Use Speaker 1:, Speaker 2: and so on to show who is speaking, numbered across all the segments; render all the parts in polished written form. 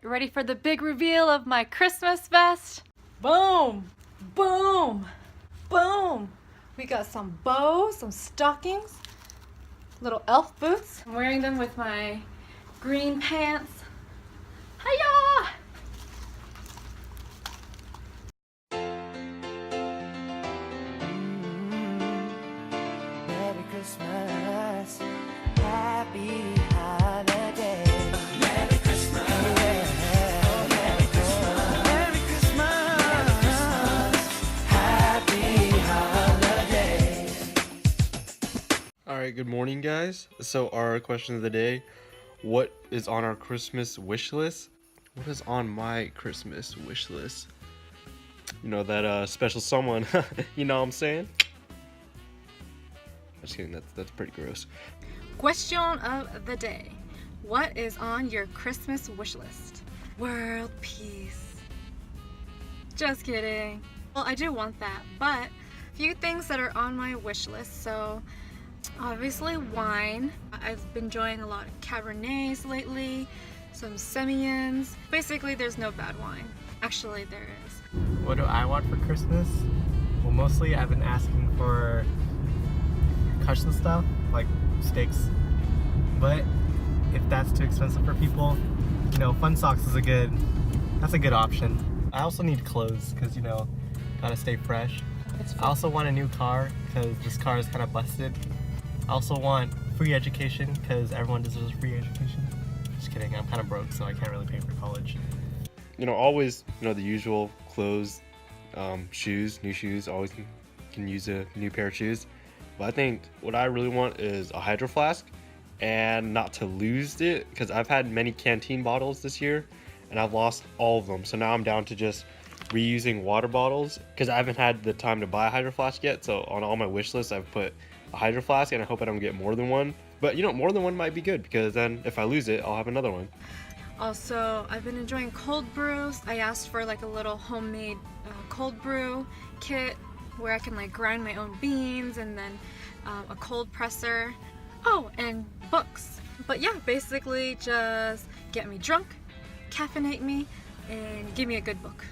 Speaker 1: Ready for the big reveal of my Christmas vest? Boom! Boom! Boom! We got some bows, some stockings, little elf boots. I'm wearing them with my green pants. Hiya!
Speaker 2: Merry Christmas, happy holiday. Merry Christmas, Merry Christmas, Merry Christmas, happy holiday.
Speaker 3: Alright, good morning guys. So our question of the day, what is on our Christmas wish list? What is on my Christmas wish list? You know, that special someone, you know what I'm saying? Just kidding, that's pretty gross.
Speaker 1: Question of the day. What is on your Christmas wish list? World peace. Just kidding. Well, I do want that, but a few things that are on my wish list. So obviously wine. I've been enjoying a lot of Cabernets lately, some Semillons. Basically there's no bad wine. Actually there is.
Speaker 4: What do I want for Christmas? Well, mostly I've been asking for cushion stuff, like steaks. But if that's too expensive for people, you know, fun socks is that's a good option. I also need clothes, because, you know, gotta stay fresh. I also want a new car, because this car is kind of busted. I also want free education, because everyone deserves free education. Just kidding, I'm kind of broke, so I can't really pay for college.
Speaker 3: You know, always, you know, the usual clothes, shoes, new shoes, always can use a new pair of shoes. But I think what I really want is a hydro flask, and not to lose it, because I've had many canteen bottles this year and I've lost all of them. So now I'm down to just reusing water bottles, because I haven't had the time to buy a hydro flask yet. So on all my wish lists I've put a hydro flask, and I hope I don't get more than one. But you know, more than one might be good, because then if I lose it, I'll have another one.
Speaker 1: Also, I've been enjoying cold brews. I asked for like a little homemade cold brew kit where I can like grind my own beans, and then a cold presser. Oh, and books. But yeah, basically just get me drunk, caffeinate me, and give me a good book.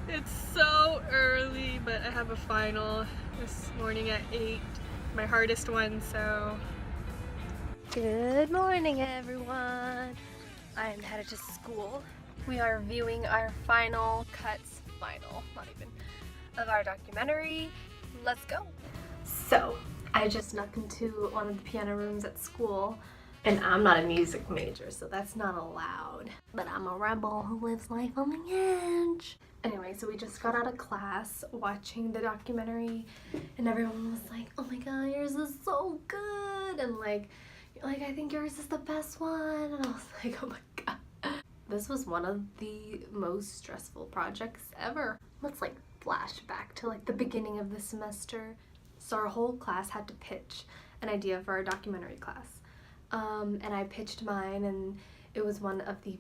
Speaker 5: It's so early, but I have a final this morning at 8, my hardest one, so.
Speaker 6: Good morning, everyone. I am headed to school. We are viewing our final cuts, not even, of our documentary. Let's go. So, I just snuck into one of the piano rooms at school, and I'm not a music major, so that's not allowed. But I'm a rebel who lives life on the edge. Anyway, so we just got out of class watching the documentary, and everyone was like, oh my god, yours is so good, and like I think yours is the best one, and I was like, oh my god. This was one of the most stressful projects ever. Let's like flash back to like the beginning of the semester. So our whole class had to pitch an idea for our documentary class. And I pitched mine, and it was one of the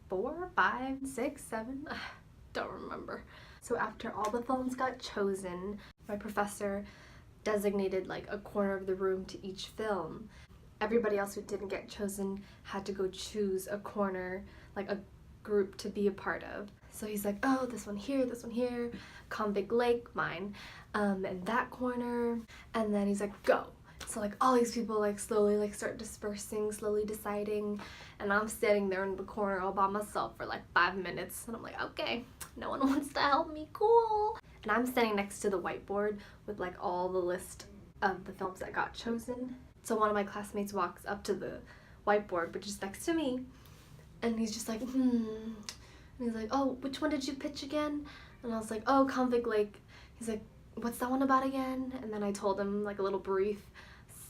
Speaker 6: 4, 5, 6, 7, don't remember. So after all the films got chosen, my professor designated like a corner of the room to each film. Everybody else who didn't get chosen had to go choose a corner, like a group to be a part of. So he's like, oh, this one here, Convict Lake, mine, and that corner, and then he's like, go. So like all these people like slowly like start dispersing, slowly deciding, and I'm standing there in the corner all by myself for like 5 minutes, and I'm like, okay, no one wants to help me, cool. And I'm standing next to the whiteboard with like all the list of the films that got chosen. So one of my classmates walks up to the whiteboard, which is next to me, and he's just like, and he's like, oh, which one did you pitch again? And I was like, oh, Convict Lake. He's like, what's that one about again? And then I told him like a little brief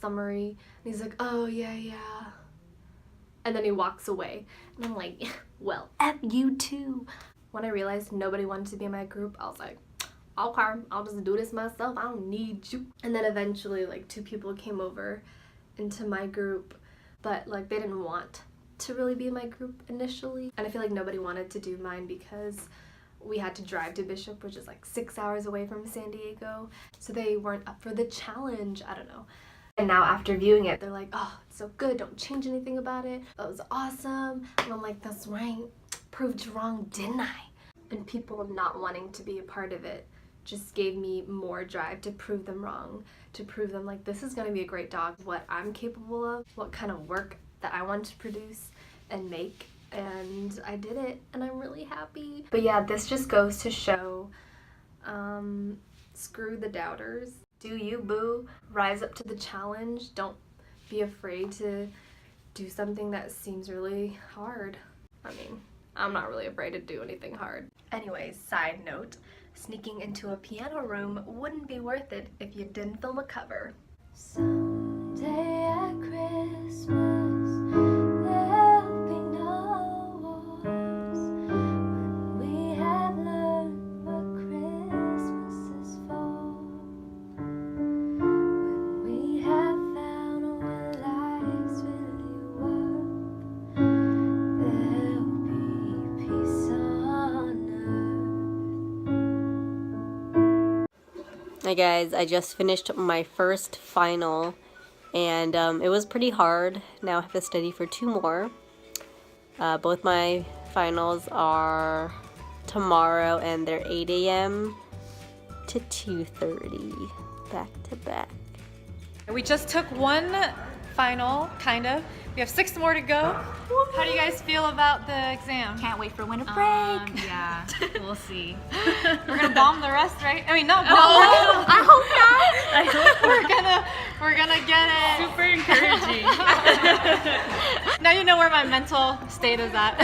Speaker 6: summary, and he's like, oh, yeah. And then he walks away, and I'm like, well, F you too. When I realized nobody wanted to be in my group, I was like, okay, I'll just do this myself, I don't need you. And then eventually like 2 people came over into my group, but like they didn't want to really be in my group initially, and I feel like nobody wanted to do mine because we had to drive to Bishop, which is like 6 hours away from San Diego, so they weren't up for the challenge. I don't know. And now after viewing it, they're like, oh, it's so good, don't change anything about it. That was awesome. And I'm like, that's right, proved you wrong, didn't I? And people not wanting to be a part of it just gave me more drive to prove them wrong, to prove them like this is gonna be a great dog, what I'm capable of, what kind of work that I want to produce and make. And I did it, and I'm really happy. But yeah, this just goes to show, screw the doubters. Do you, boo. Rise up to the challenge. Don't be afraid to do something that seems really hard. I mean, I'm not really afraid to do anything hard. Anyways, side note, sneaking into a piano room wouldn't be worth it if you didn't film a cover. Someday at Christmas, there'll be no wars when we have learned what Christmas is for. When we have found what life's really worth, there'll be peace on earth. Hi guys, I just finished my first final and it was pretty hard. Now I have to study for 2 more. Both my finals are tomorrow and they're 8 a.m. to 2:30, back to back.
Speaker 1: We just took one final, kind of. We have 6 more to go. How do you guys feel about the exam?
Speaker 7: Can't wait for winter break.
Speaker 8: Yeah, we'll see.
Speaker 1: We're gonna bomb the rest, right? I mean, not bomb.
Speaker 7: Oh, I hope not.
Speaker 1: We're gonna get it.
Speaker 5: Super encouraging.
Speaker 1: Now you know where my mental state is at.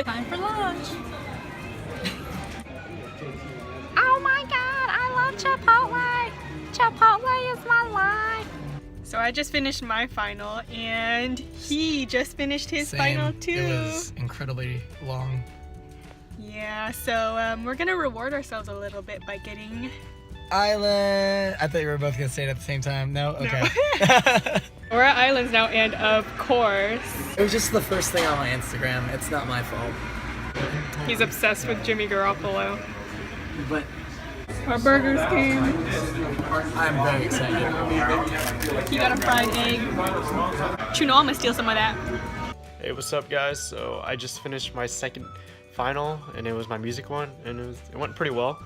Speaker 8: Time for lunch.
Speaker 7: Oh my god, I love Chipotle. Chipotle is my life.
Speaker 5: So I just finished my final, and he just finished his final too.
Speaker 4: It was incredibly long.
Speaker 5: Yeah, so we're gonna reward ourselves a little bit by getting
Speaker 4: Island. I thought you were both gonna say it at the same time. No? Okay.
Speaker 5: We're at Islands now, and of course,
Speaker 4: It was just the first thing on my Instagram. It's not my fault.
Speaker 5: he's obsessed with Jimmy Garoppolo.
Speaker 4: But
Speaker 5: Our burgers came.
Speaker 4: I'm very excited.
Speaker 5: He got a fried egg. You know I'm gonna steal some of that.
Speaker 3: Hey, what's up, guys? So I just finished my second final, and it was my music one, and it went pretty well.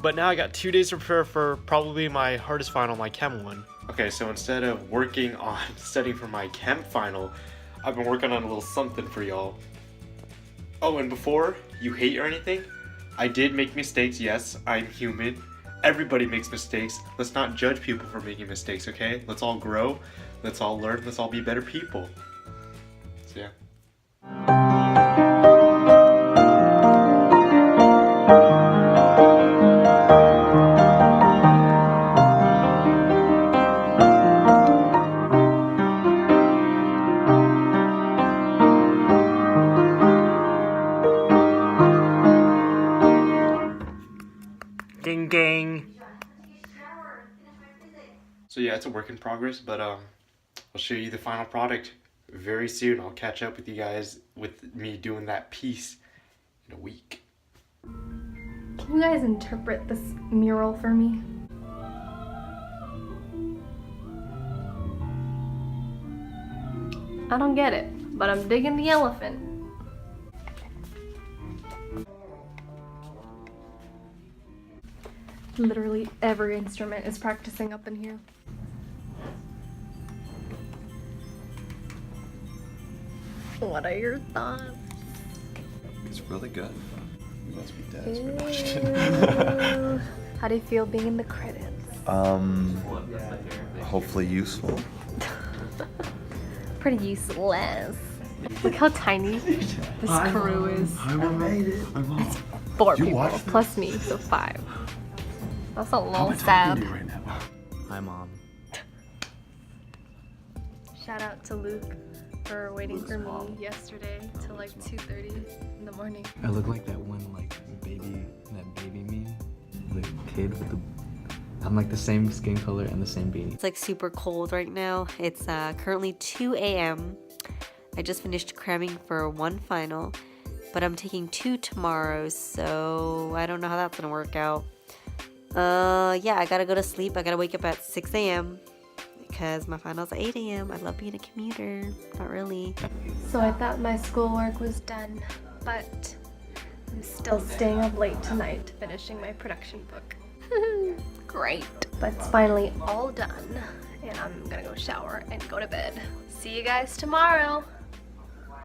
Speaker 3: But now I got 2 days to prepare for probably my hardest final, my chem one. Okay, so instead of working on studying for my chem final, I've been working on a little something for y'all. Oh, and before you hate or anything, I did make mistakes. Yes, I'm human. Everybody makes mistakes. Let's not judge people for making mistakes, okay? Let's all grow. Let's all learn. Let's all be better people. So yeah.
Speaker 4: Ding ding.
Speaker 3: So yeah, it's a work in progress, but I'll show you the final product very soon. I'll catch up with you guys with me doing that piece in a week.
Speaker 6: Can you guys interpret this mural for me? I don't get it, but I'm digging the elephant. Literally every instrument is practicing up in here. What are your thoughts?
Speaker 9: It's really good. You must be dead.
Speaker 6: Ew. How do you feel being in the credits?
Speaker 9: Hopefully useful.
Speaker 6: Pretty useless. Look how tiny this crew is.
Speaker 9: I made it.
Speaker 6: 4
Speaker 9: You
Speaker 6: people
Speaker 9: watched
Speaker 6: plus me, so 5. That's a
Speaker 9: How am
Speaker 6: little
Speaker 9: I talking
Speaker 6: sad.
Speaker 9: to you right now?
Speaker 4: Hi, Mom.
Speaker 6: Shout out to Luke for waiting for me yesterday till like 2:30 in the morning.
Speaker 10: I look like that one baby meme. The kid with the I'm like the same skin color and the same beanie.
Speaker 11: It's like super cold right now. It's currently 2 a.m. I just finished cramming for 1 final, but I'm taking 2 tomorrow, so I don't know how that's gonna work out. Yeah, I gotta go to sleep. I gotta wake up at 6 a.m. because my final's at 8 a.m. I love being a commuter. Not really.
Speaker 6: So I thought my schoolwork was done, but I'm still staying up late tonight finishing my production book. Great. But it's finally all done, and I'm gonna go shower and go to bed. See you guys tomorrow.